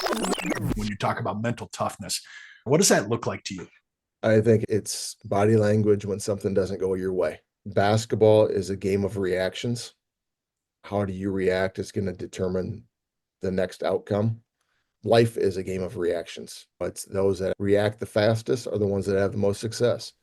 When you talk about mental toughness, what does that look like to you? I think it's body language when something doesn't go your way. Basketball is a game of reactions. How do you react is going to determine the next outcome. Life is a game of reactions. It's those that react the fastest are the ones that have the most success.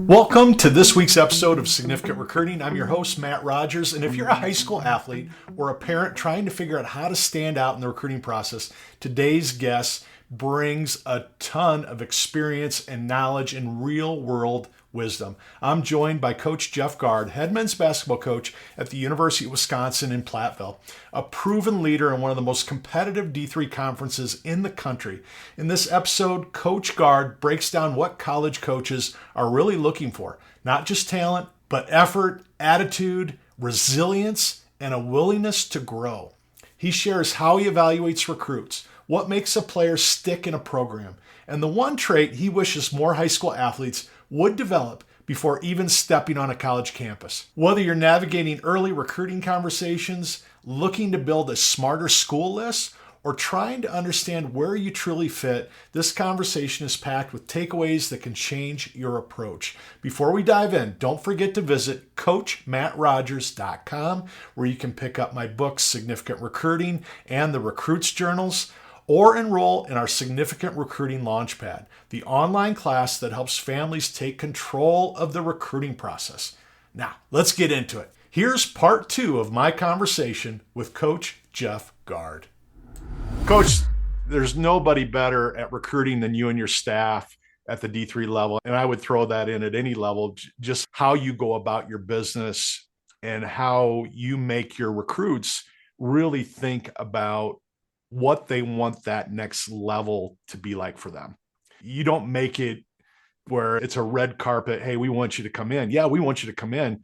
Welcome to this week's episode of Significant Recruiting. I'm your host, Matt Rogers. And if you're a high school athlete or a parent trying to figure out how to stand out in the recruiting process, today's guest brings a ton of experience and knowledge and real world wisdom. I'm joined by Coach Jeff Gard, head men's basketball coach at the University of Wisconsin-Platteville, a proven leader in one of the most competitive D3 conferences in the country. In this episode, Coach Gard breaks down what college coaches are really looking for, not just talent, but effort, attitude, resilience, and a willingness to grow. He shares how he evaluates recruits, what makes a player stick in a program, and the one trait he wishes more high school athletes would develop before even stepping on a college campus. Whether you're navigating early recruiting conversations, looking to build a smarter school list, or trying to understand where you truly fit, this conversation is packed with takeaways that can change your approach. Before we dive in, don't forget to visit CoachMattRogers.com, where you can pick up my books, Significant Recruiting and the Recruits Journals, or enroll in our Significant Recruiting Launchpad, the online class that helps families take control of the recruiting process. Now, let's get into it. Here's part 2 of my conversation with Coach Jeff Gard. Coach, there's nobody better at recruiting than you and your staff at the D3 level. And I would throw that in at any level, just how you go about your business and how you make your recruits really think about what they want that next level to be like for them. You don't make it where it's a red carpet. Hey, we want you to come in. Yeah, we want you to come in,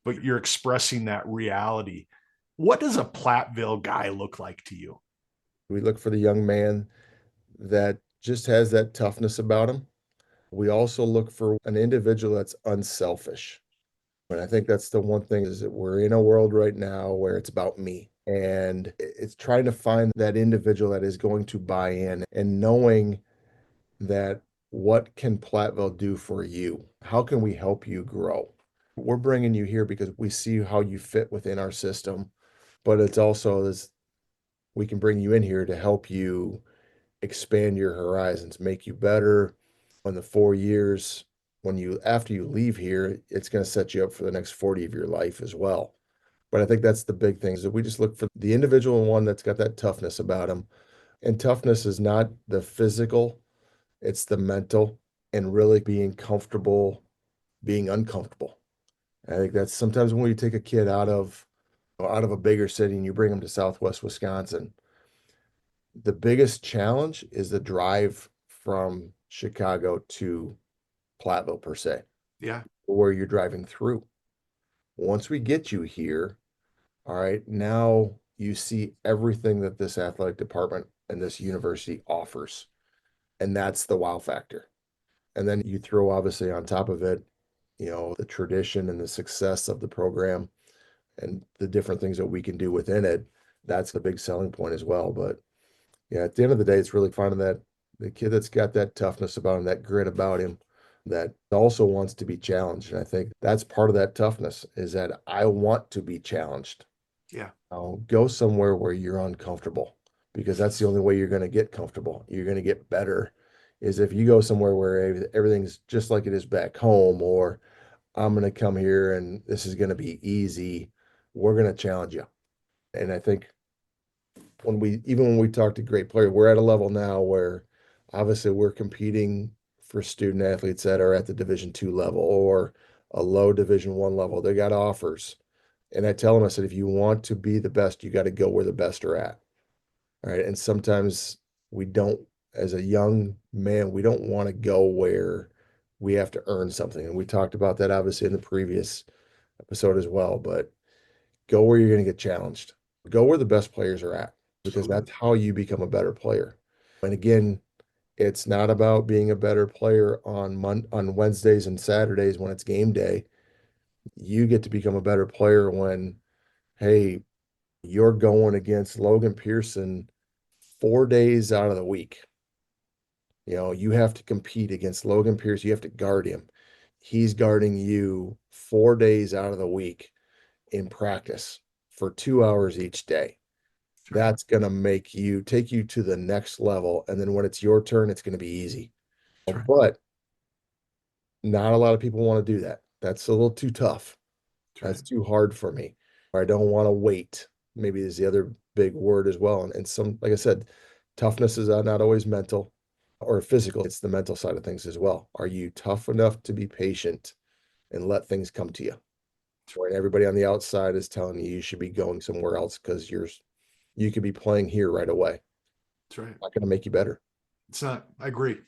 but you're expressing that reality. What does a Platteville guy look like to you? We look for the young man that just has that toughness about him. We also look for an individual that's unselfish. And I think that's the one thing is that we're in a world right now where it's about me. And it's trying to find that individual that is going to buy in and knowing that what can Platteville do for you? How can we help you grow? We're bringing you here because we see how you fit within our system, but it's also this we can bring you in here to help you expand your horizons, make you better in the 4 years. After you leave here, it's going to set you up for the next 40 of your life as well. But I think that's the big thing is that we just look for the individual one that's got that toughness about him. And toughness is not the physical, it's the mental and really being comfortable, being uncomfortable. I think that's sometimes when you take a kid out of a bigger city and you bring them to Southwest Wisconsin, the biggest challenge is the drive from Chicago to Platteville per se, Yeah. where you're driving through. Once we get you here, all right, now you see everything that this athletic department and this university offers. And that's the wow factor. And then you throw obviously on top of it, the tradition and the success of the program and the different things that we can do within it. That's the big selling point as well. But yeah, at the end of the day, it's really finding that the kid that's got that toughness about him, that grit about him, that also wants to be challenged. And I think that's part of that toughness is that I want to be challenged. Yeah. I'll go somewhere where you're uncomfortable because that's the only way you're going to get comfortable. You're going to get better is if you go somewhere where everything's just like it is back home, or I'm going to come here and this is going to be easy. We're going to challenge you. And I think when we talk to great players, we're at a level now where obviously we're competing for student athletes that are at the Division II level or a low Division I level. They got offers. And I tell them, I said, if you want to be the best, you got to go where the best are at. All right. And sometimes we don't, as a young man, we don't want to go where we have to earn something. And we talked about that obviously in the previous episode as well. But go where you're going to get challenged. Go where the best players are at, because Absolutely. that's how you become a better player. And again, it's not about being a better player on Wednesdays and Saturdays when it's game day. You get to become a better player when, hey, you're going against Logan Pearson 4 days out of the week. You have to compete against Logan Pierce. You have to guard him. He's guarding you 4 days out of the week in practice for 2 hours each day. That's right. That's going to make you take you to the next level. And then when it's your turn, it's going to be easy. That's right. But not a lot of people want to do that. That's a little too tough. That's That's right. too hard for me. Or I don't want to wait. Maybe is the other big word as well. And some, like I said, toughness is not always mental or physical. It's the mental side of things as well. Are you tough enough to be patient and let things come to you? When everybody on the outside is telling you you should be going somewhere else because you could be playing here right away. That's right. Not going to make you better. It's not. I agree.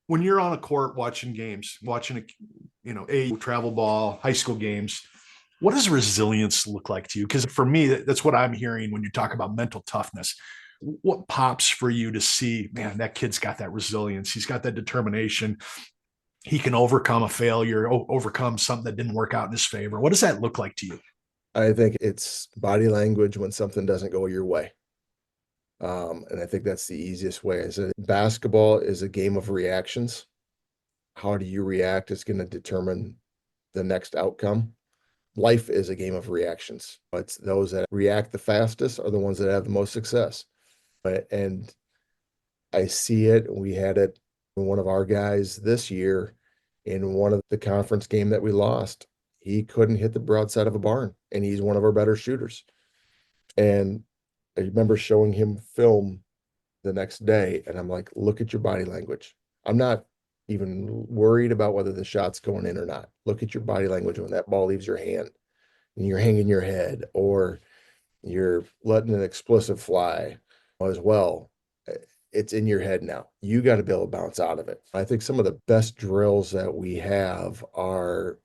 When you're on a court watching games, watching a travel ball, high school games, what does resilience look like to you? Because for me, that's what I'm hearing when you talk about mental toughness. What pops for you to see, man, that kid's got that resilience. He's got that determination. He can overcome a failure, overcome something that didn't work out in his favor. What does that look like to you? I think it's body language when something doesn't go your way. And I think that's the easiest way. I said basketball is a game of reactions. How do you react is going to determine the next outcome. Life is a game of reactions. It's those that react the fastest are the ones that have the most success. And I see it. We had it in one of our guys this year in one of the conference game that we lost. He couldn't hit the broadside of a barn, and he's one of our better shooters. And I remember showing him film the next day, and I'm like, look at your body language. I'm not even worried about whether the shot's going in or not. Look at your body language when that ball leaves your hand and you're hanging your head or you're letting an explosive fly as well. It's in your head now. You got to be able to bounce out of it. I think some of the best drills that we have a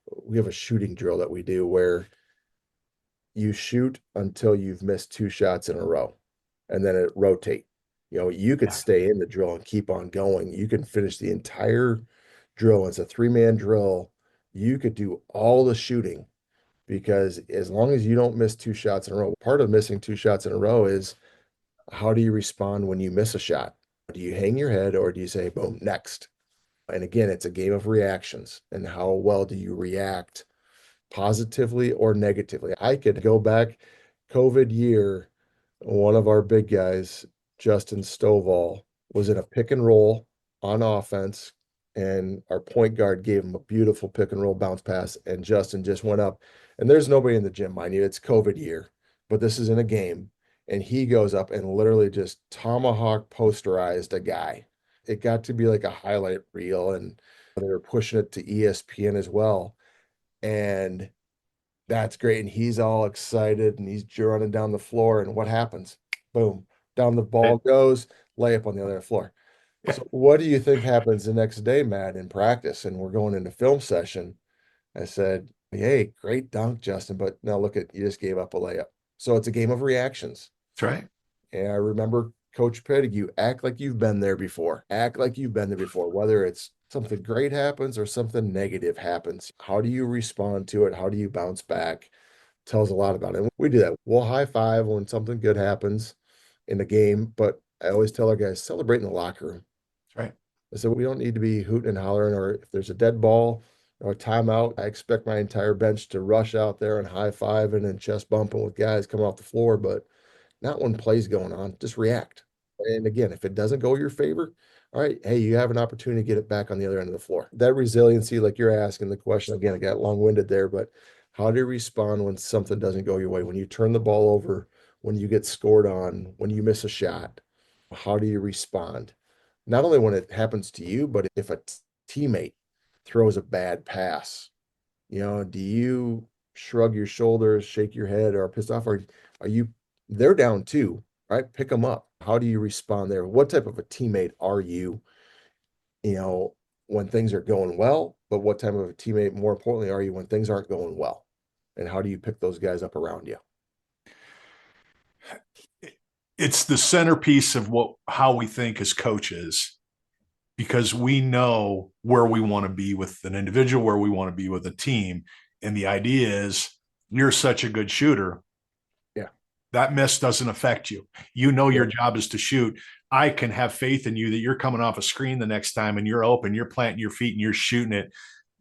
shooting drill that we do where you shoot until you've missed two shots in a row and then it rotate. You could Yeah. stay in the drill and keep on going. You can finish the entire drill. It's a three-man drill. You could do all the shooting because as long as you don't miss two shots in a row, part of missing two shots in a row is how do you respond when you miss a shot? Do you hang your head or do you say, boom, next? And again, it's a game of reactions and how well do you react positively or negatively. I could go back COVID year, one of our big guys, Justin Stovall, was in a pick and roll on offense, and our point guard gave him a beautiful pick and roll bounce pass, and Justin just went up. And there's nobody in the gym, mind you, it's COVID year, but this is in a game. And he goes up and literally just tomahawk posterized a guy. It got to be like a highlight reel, and they were pushing it to ESPN as well. And that's great. And he's all excited and he's running down the floor. And what happens? Boom, down the ball goes, layup on the other floor. Yeah. So, what do you think happens the next day, Matt, in practice? And we're going into film session. I said, hey, great dunk, Justin. But now look at you just gave up a layup. So, it's a game of reactions. That's right. And I remember Coach Pettigrew, act like you've been there before. Act like you've been there before, whether it's something great happens or something negative happens. How do you respond to it? How do you bounce back? Tells a lot about it. And we do that. We'll high five when something good happens in the game, but I always tell our guys celebrate in the locker room. That's right. I said we don't need to be hooting and hollering, or if there's a dead ball or a timeout, I expect my entire bench to rush out there and high fiving and chest bumping with guys coming off the floor, but not when plays going on. Just react. And again, if it doesn't go your favor, all right, hey, you have an opportunity to get it back on the other end of the floor. That resiliency, like you're asking the question again, I got long-winded there, but how do you respond when something doesn't go your way? When you turn the ball over, when you get scored on, when you miss a shot, how do you respond? Not only when it happens to you, but if a teammate throws a bad pass, do you shrug your shoulders, shake your head, or piss off? Or are you, they're down too, right? Pick them up. How do you respond there? What type of a teammate are you, you know, when things are going well? But what type of a teammate, more importantly, are you when things aren't going well? And how do you pick those guys up around you? It's the centerpiece of how we think as coaches. because we know where we want to be with an individual, where we want to be with a team. And the idea is you're such a good shooter. Yeah. That miss doesn't affect you. You know Yeah. your job is to shoot. I can have faith in you that you're coming off a screen the next time and you're open, you're planting your feet and you're shooting it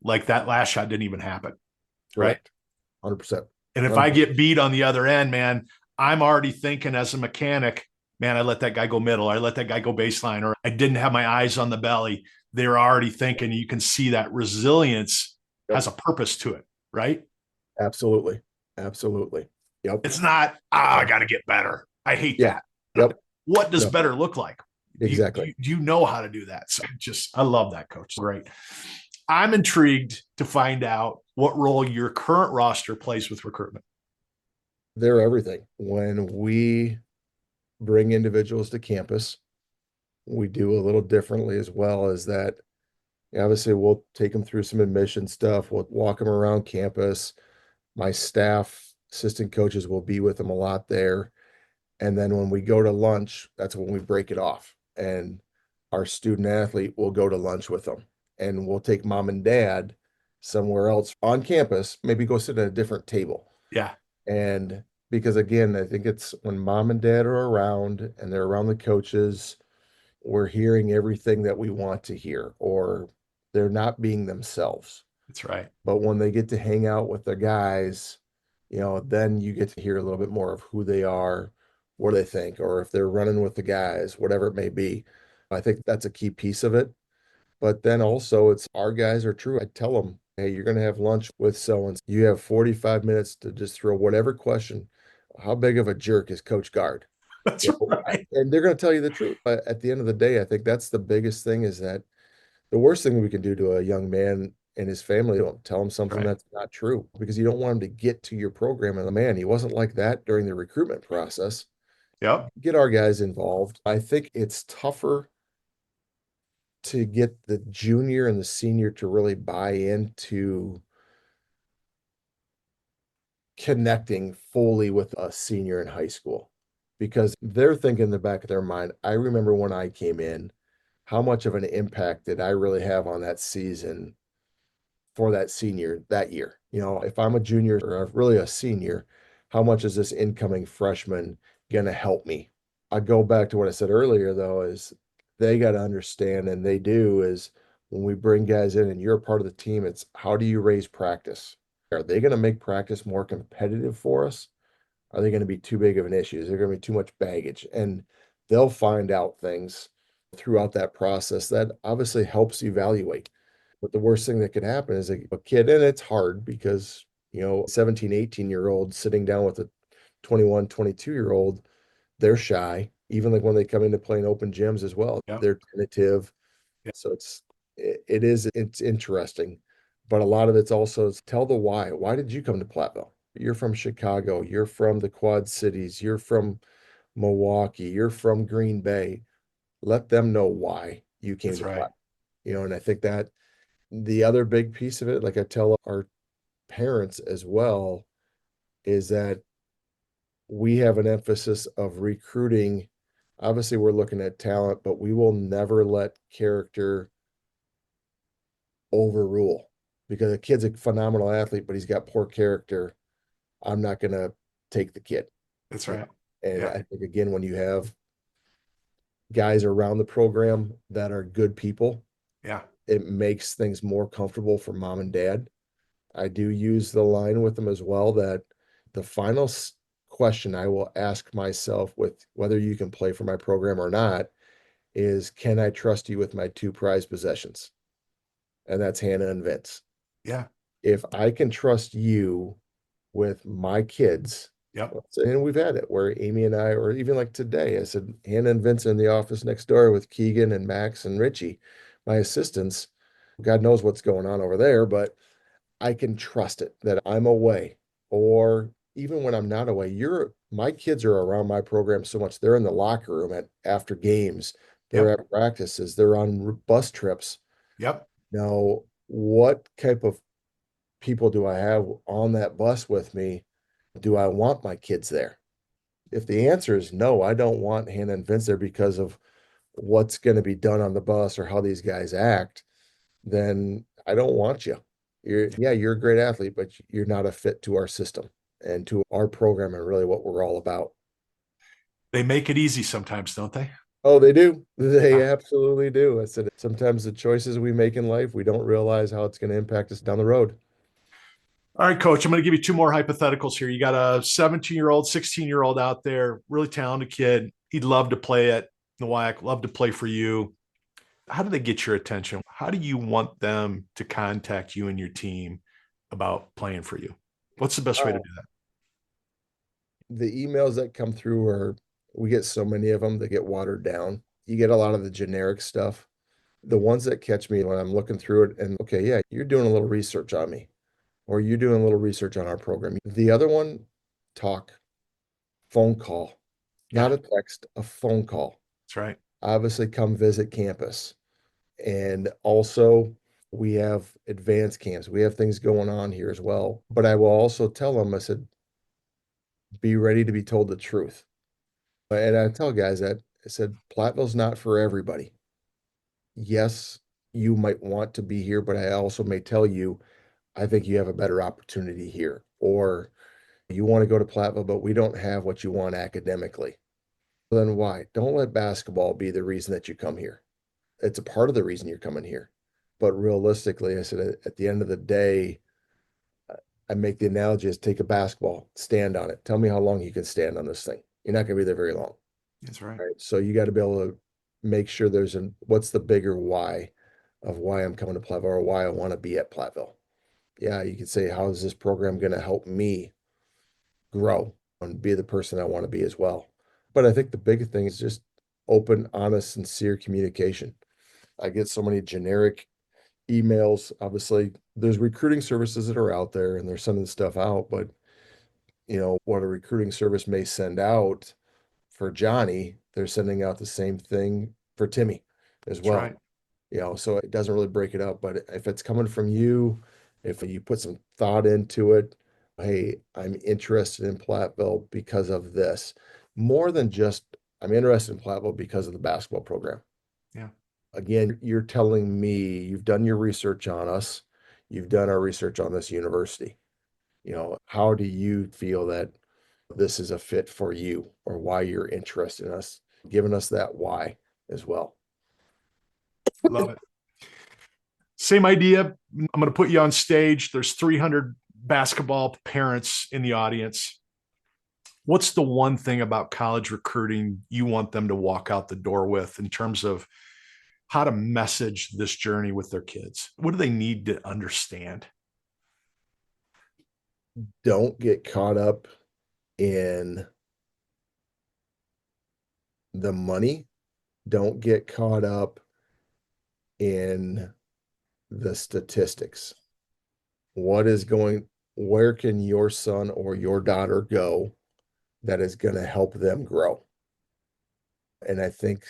like that last shot didn't even happen. Right. Correct. 100%. And if I 100%. get beat on the other end, man, I'm already thinking as a mechanic, man, I let that guy go middle, I let that guy go baseline, or I didn't have my eyes on the belly. They're already thinking. You can see that resilience Yep. has a purpose to it, right? Absolutely. Absolutely. Yep. It's not, I got to get better. I hate Yeah. that. No. Yep. What does No, better look like? exactly. Do you know how to do that? So I love that, coach. Great. I'm intrigued to find out what role your current roster plays with recruitment. They're everything. When we bring individuals to campus, we do a little differently as well as that. Obviously, we'll take them through some admission stuff. We'll walk them around campus. My staff, assistant coaches will be with them a lot there. And then when we go to lunch, that's when we break it off. And our student athlete will go to lunch with them. And we'll take mom and dad somewhere else on campus, maybe go sit at a different table. Yeah. And because again, I think it's when mom and dad are around and they're around the coaches, we're hearing everything that we want to hear, or they're not being themselves. That's right. But when they get to hang out with the guys, then you get to hear a little bit more of who they are, what they think, or if they're running with the guys, whatever it may be. I think that's a key piece of it. But then also, it's our guys are true. I tell them, hey, you're going to have lunch with so and so. You have 45 minutes to just throw whatever question. How big of a jerk is Coach Gard? That's right. And they're going to tell you the truth. But at the end of the day, I think that's the biggest thing is that the worst thing we can do to a young man and his family, don't tell him something Right. that's not true because you don't want him to get to your program. And man, he wasn't like that during the recruitment process. Yep. Get our guys involved. I think it's tougher to get the junior and the senior to really buy into connecting fully with a senior in high school because they're thinking in the back of their mind, I remember when I came in, how much of an impact did I really have on that season for that senior that year? If I'm a junior or really a senior, how much is this incoming freshman going to help me? I go back to what I said earlier, though, is they got to understand, and they do, is when we bring guys in and you're a part of the team, it's how do you raise practice? Are they going to make practice more competitive for us? Are they going to be too big of an issue? Is there going to be too much baggage? And they'll find out things throughout that process that obviously helps evaluate. But the worst thing that could happen is a kid, and it's hard because, 17, 18-year-old sitting down with a 21, 22-year-old, they're shy, even like when they come into playing open gyms as well. Yep. They're tentative. Yep. So it's interesting. But a lot of it's also tell the why. Why did you come to Platteville? You're from Chicago. You're from the Quad Cities. You're from Milwaukee. You're from Green Bay. Let them know why you came That's to right. Platteville. And I think that the other big piece of it, like I tell our parents as well, is that we have an emphasis of recruiting. Obviously, we're looking at talent, but we will never let character overrule because a kid's a phenomenal athlete, but he's got poor character. I'm not going to take the kid. That's right. And Yeah. I think, again, when you have guys around the program that are good people, Yeah. it makes things more comfortable for mom and dad. I do use the line with them as well that the final question I will ask myself with whether you can play for my program or not is, can I trust you with my two prized possessions? And that's Hannah and Vince. Yeah. If I can trust you with my kids, Yep. and we've had it where Amy and I, or even like today, I said, Hannah and Vince are in the office next door with Keegan and Max and Richie, my assistants. God knows what's going on over there, but I can trust it that I'm away, or even when I'm not away, my kids are around my program so much. They're in the locker room after games, they're Yep. at practices, they're on bus trips. Yep. Now, what type of people do I have on that bus with me? Do I want my kids there? If the answer is no, I don't want Hannah and Vince there because of what's going to be done on the bus or how these guys act, then I don't want you. You're a great athlete, but you're not a fit to our system and to our program and really what we're all about. They make it easy sometimes, don't they? Oh, they do. They Yeah. absolutely do. I said sometimes the choices we make in life, we don't realize how it's going to impact us down the road. All right, coach, I'm going to give you two more hypotheticals here. You got a 17-year-old, 16-year-old out there, really talented kid. He'd love to play at the WAC, love to play for you. How do they get your attention? How do you want them to contact you and your team about playing for you? What's the best way to Uh, do that? the emails that come through we get so many of them that get watered down. You get a lot of the generic stuff. The ones that catch me when I'm looking through it and okay, yeah, you're doing a little research on me or you're doing a little research on our program. The other one, talk, phone call, not Yeah, a text, a phone call. that's right. Obviously, come visit campus. And also, we have advanced camps. We have things going on here as well. But I will also tell them, I said, be ready to be told the truth. And I tell guys that I said, Platteville's not for everybody. Yes, you might want to be here, but I also may tell you, I think you have a better opportunity here. Or you want to go to Platteville, but we don't have what you want academically. Then why? Don't let basketball be the reason that you come here. It's a part of the reason you're coming here. But realistically, I said at the end of the day, I make the analogy is take a basketball, stand on it. Tell me how long you can stand on this thing. You're not going to be there very long. That's right. Right. So you got to be able to make sure what's the bigger why of why I'm coming to Platteville or why I want to be at Platteville. Yeah, you could say, how is this program going to help me grow and be the person I want to be as well? But I think the biggest thing is just open, honest, sincere communication. I get so many generic emails. Obviously, there's recruiting services that are out there and they're sending stuff out, but what a recruiting service may send out for Johnny, they're sending out the same thing for Timmy as That's well. right. So it doesn't really break it up, but if it's coming from you, if you put some thought into it, hey, I'm interested in Platteville because of this, more than just I'm interested in Platteville because of the basketball program. Yeah. Again, you're telling me you've done your research on us, you've done our research on this university. How do you feel that this is a fit for you or why you're interested in us, giving us that why as well. Love it. Same idea. I'm going to put you on stage. There's 300 basketball parents in the audience. What's the one thing about college recruiting you want them to walk out the door with in terms of how to message this journey with their kids? What do they need to understand? Don't get caught up in the money. Don't get caught up in the statistics. Where can your son or your daughter go that is going to help them grow? And I think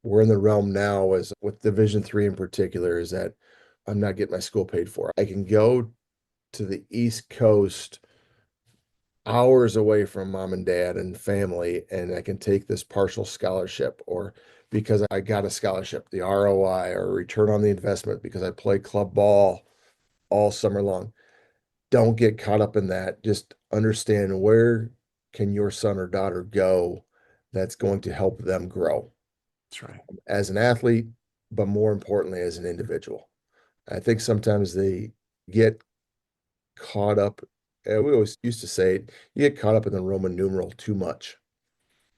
we're in the realm now as with Division III in particular is that I'm not getting my school paid for. I can go to the East Coast hours away from mom and dad and family, and I can take this partial scholarship or because I got a scholarship, the ROI or return on the investment because I play club ball all summer long. Don't get caught up in that. Just understand where can your son or daughter go that's going to help them grow That's right. as an athlete, but more importantly, as an individual. I think sometimes they get caught up. We always used to say you get caught up in the Roman numeral too much.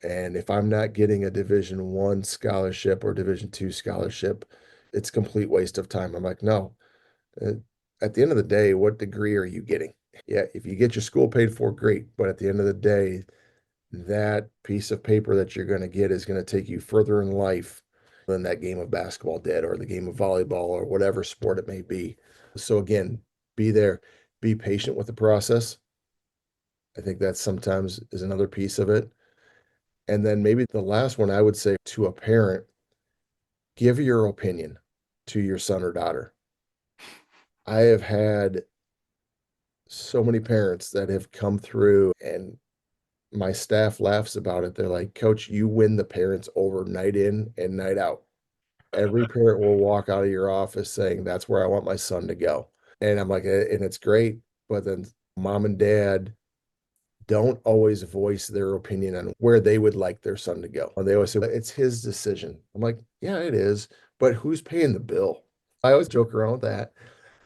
And if I'm not getting a Division I scholarship or Division II scholarship, it's a complete waste of time. I'm like, no. Uh, At the end of the day, what degree are you getting? Yeah, if you get your school paid for, great. But at the end of the day, that piece of paper that you're going to get is going to take you further in life than that game of basketball did or the game of volleyball or whatever sport it may be. So again, be there, be patient with the process. I think that sometimes is another piece of it. And then maybe the last one I would say to a parent, give your opinion to your son or daughter. I have had so many parents that have come through and My staff laughs about it. They're like, Coach, you win the parents over night in and night out. Every parent will walk out of your office saying, that's where I want my son to go. And I'm like, and it's great. But then mom and dad don't always voice their opinion on where they would like their son to go. And they always say, it's his decision. I'm like, yeah, it is. But who's paying the bill? I always joke around with that.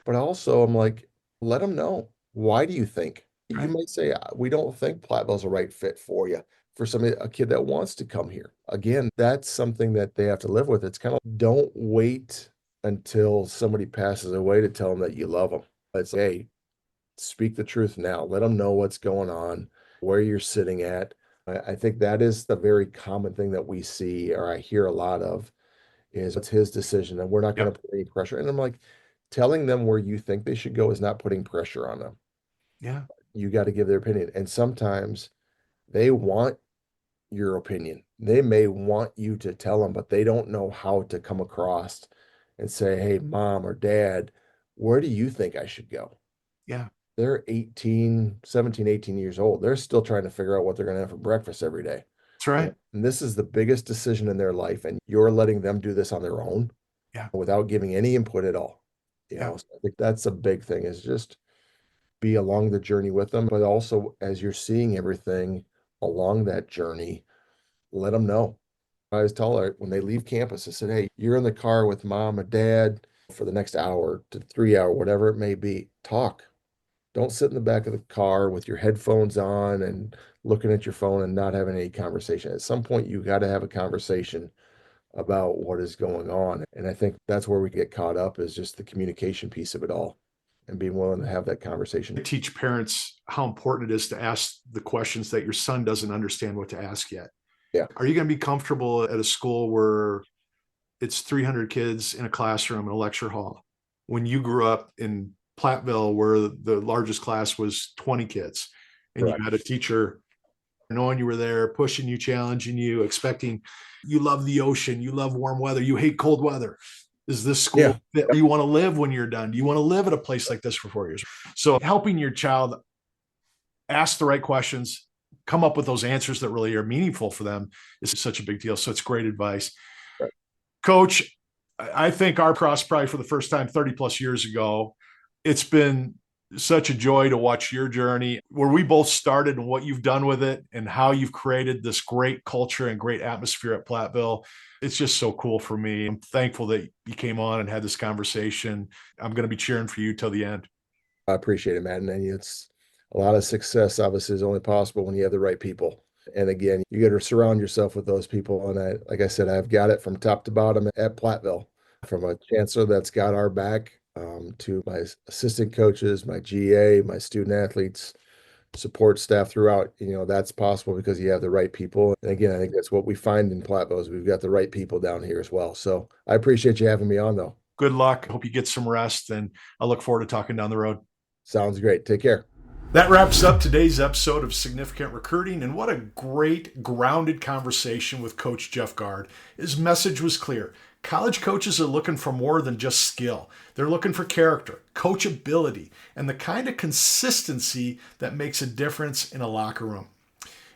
But also, I'm like, let them know. Why do you think? You Right. might say, we don't think Platteville's a right fit for you, for somebody, a kid that wants to come here. Again, that's something that they have to live with. It's kind of don't wait until somebody passes away to tell them that you love them. It's, hey, speak the truth now. Let them know what's going on, where you're sitting at. I think that is the very common thing that we see, or I hear a lot of, is it's his decision and we're not going Yep. to put any pressure. And I'm like, telling them where you think they should go is not putting pressure on them. Yeah. You got to give their opinion. And sometimes they want your opinion. They may want you to tell them, but they don't know how to come across and say, hey, mom or dad, where do you think I should go? Yeah. They're 18, 17, 18 years old. They're still trying to figure out what they're going to have for breakfast every day. That's right. And this is the biggest decision in their life. And you're letting them do this on their own Yeah. without giving any input at all. Yeah. So I think that's a big thing, is just be along the journey with them. But also, as you're seeing everything along that journey, let them know. I always tell her when they leave campus, I said, hey, you're in the car with mom or dad for the next hour to 3 hour, whatever it may be. Talk. Don't sit in the back of the car with your headphones on and looking at your phone and not having any conversation. At some point, you got to have a conversation about what is going on. And I think that's where we get caught up, is just the communication piece of it all and being willing to have that conversation. I teach parents how important it is to ask the questions that your son doesn't understand what to ask yet. Yeah, Are you going to be comfortable at a school where it's 300 kids in a classroom in a lecture hall? When you grew up in Platteville, where the largest class was 20 kids, and you correct. had a teacher knowing you were there, pushing you, challenging you, expecting, you love the ocean, you love warm weather, you hate cold weather. Is this Yeah, school that you want to live when you're done? Do you want to live at a place like this for 4 years? So helping your child ask the right questions, come up with those answers that really are meaningful for them is such a big deal. So it's great advice. right. Coach, I think our cross probably for the first time 30 plus years ago. It's been such a joy to watch your journey, where we both started and what you've done with it and how you've created this great culture and great atmosphere at Platteville. It's just so cool for me. I'm thankful that you came on and had this conversation. I'm going to be cheering for you till the end. I appreciate it, Matt. And it's a lot of success, obviously, is only possible when you have the right people. And again, you got to surround yourself with those people. And like I said, I've got it from top to bottom at Platteville, from a chancellor that's got our back, to my assistant coaches, my GA, my student athletes, support staff throughout. That's possible because you have the right people. And again, I think that's what we find in Platteville, is we've got the right people down here as well. So I appreciate you having me on, though. Good luck. Hope you get some rest, and I look forward to talking down the road. Sounds great. Take care. That wraps up today's episode of Significant Recruiting, and what a great, grounded conversation with Coach Jeff Gard. His message was clear. College coaches are looking for more than just skill. They're looking for character, coachability, and the kind of consistency that makes a difference in a locker room.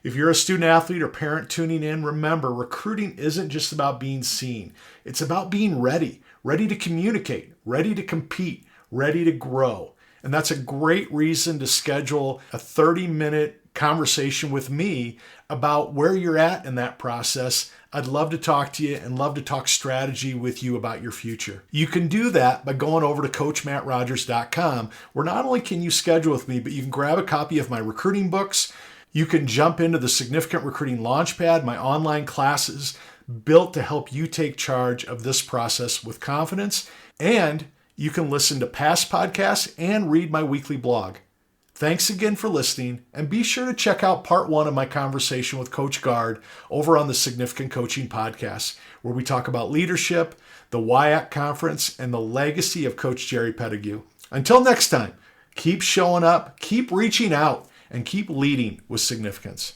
If you're a student athlete or parent tuning in, remember, recruiting isn't just about being seen. It's about being ready to communicate, ready to compete, ready to grow. And that's a great reason to schedule a 30-minute conversation with me about where you're at in that process. I'd love to talk to you and love to talk strategy with you about your future. You can do that by going over to coachmattrogers.com, where not only can you schedule with me, but you can grab a copy of my recruiting books. You can jump into the Significant Recruiting Launchpad, my online classes built to help you take charge of this process with confidence. And you can listen to past podcasts and read my weekly blog. Thanks again for listening, and be sure to check out part 1 of my conversation with Coach Gard over on the Significant Coaching Podcast, where we talk about leadership, the WIAC conference, and the legacy of Coach Jerry Pettigrew. Until next time, keep showing up, keep reaching out, and keep leading with significance.